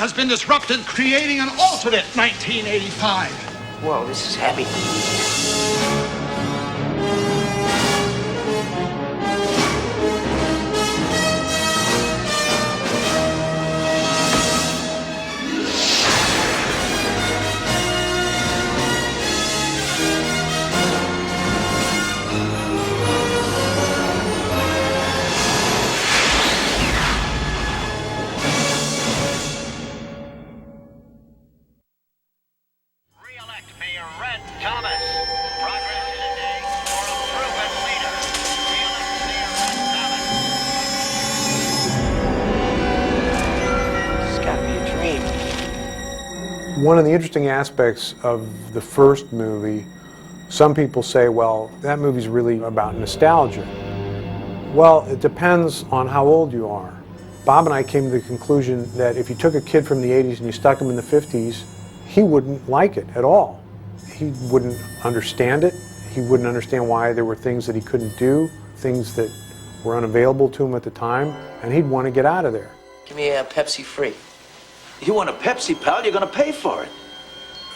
has been disrupted, creating an alternate 1985. Whoa, this is heavy. One of the interesting aspects of the first movie, some people say, well, that movie's really about nostalgia. Well, it depends on how old you are. Bob and I came to the conclusion that if you took a kid from the 80s and you stuck him in the 50s, he wouldn't like it at all. He wouldn't understand it. He wouldn't understand why there were things that he couldn't do, things that were unavailable to him at the time, and he'd want to get out of there. Give me a Pepsi free. You want a Pepsi, pal? You're going to pay for it.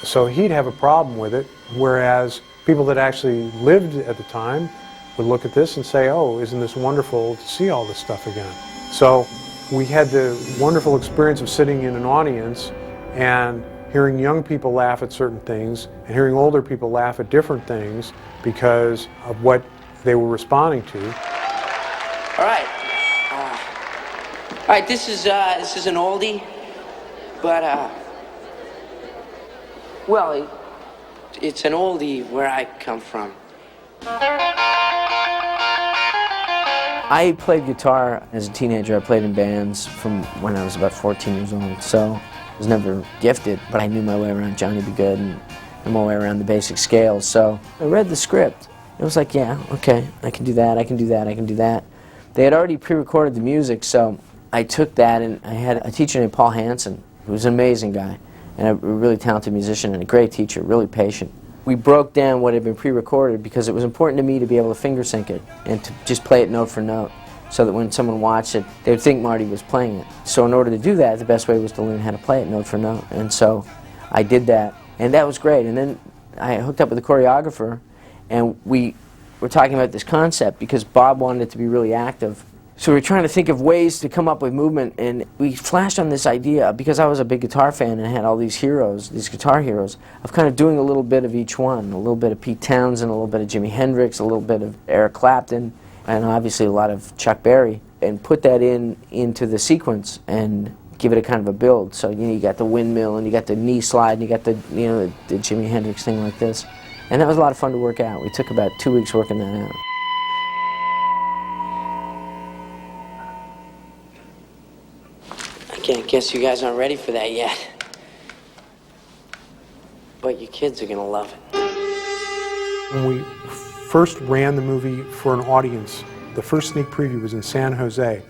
So he'd have a problem with it, whereas people that actually lived at the time would look at this and say, oh, isn't this wonderful to see all this stuff again? So we had the wonderful experience of sitting in an audience and hearing young people laugh at certain things and hearing older people laugh at different things because of what they were responding to. All right, this is an oldie. But, well, it's an oldie where I come from. I played guitar as a teenager. I played in bands from when I was about 14 years old, so I was never gifted, but I knew my way around Johnny B. Good and my way around the basic scales. So I read the script. It was like, yeah, okay, I can do that, I can do that, I can do that. They had already pre-recorded the music, so I took that, and I had a teacher named Paul Hansen, who was an amazing guy, and a really talented musician and a great teacher, really patient. We broke down what had been pre-recorded because it was important to me to be able to finger sync it and to just play it note for note so that when someone watched it, they would think Marty was playing it. So in order to do that, the best way was to learn how to play it note for note. And so I did that, and that was great. And then I hooked up with the choreographer, and we were talking about this concept because Bob wanted it to be really active. So we were trying to think of ways to come up with movement, and we flashed on this idea, because I was a big guitar fan and had all these heroes, these guitar heroes, of kind of doing a little bit of each one, a little bit of Pete Townsend, a little bit of Jimi Hendrix, a little bit of Eric Clapton, and obviously a lot of Chuck Berry, and put that into the sequence and give it a kind of a build. So you got the windmill, and you got the knee slide, and you got the the Jimi Hendrix thing like this, and that was a lot of fun to work out. We took about 2 weeks working that out. I guess you guys aren't ready for that yet. But your kids are gonna love it. When we first ran the movie for an audience, the first sneak preview was in San Jose.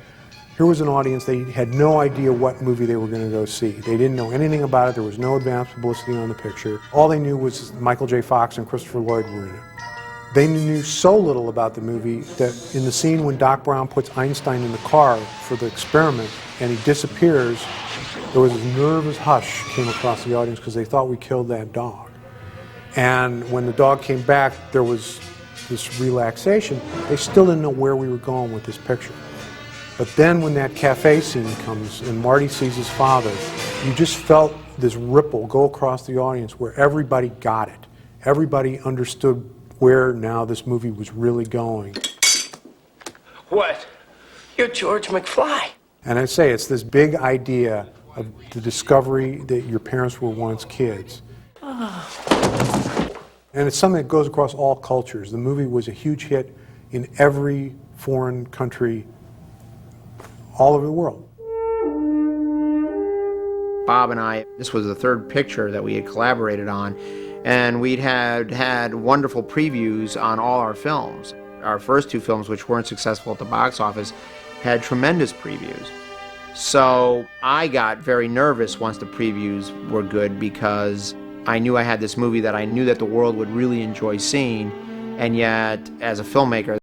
Here was an audience, they had no idea what movie they were going to go see. They didn't know anything about it, there was no advance publicity on the picture. All they knew was Michael J. Fox and Christopher Lloyd were in it. They knew so little about the movie that in the scene when Doc Brown puts Einstein in the car for the experiment and he disappears, there was this nervous hush came across the audience because they thought we killed that dog. And when the dog came back, there was this relaxation. They still didn't know where we were going with this picture. But then when that cafe scene comes and Marty sees his father, you just felt this ripple go across the audience where everybody got it. Everybody understood where now this movie was really going. What? You're George McFly. And I say it's this big idea of the discovery that your parents were once kids. And it's something that goes across all cultures. The movie was a huge hit in every foreign country all over the world. Bob and I, this was the third picture that we had collaborated on, and we'd had wonderful previews on all our films. Our first two films, which weren't successful at the box office, had tremendous previews. So I got very nervous once the previews were good because I knew I had this movie that I knew that the world would really enjoy seeing, and yet, as a filmmaker,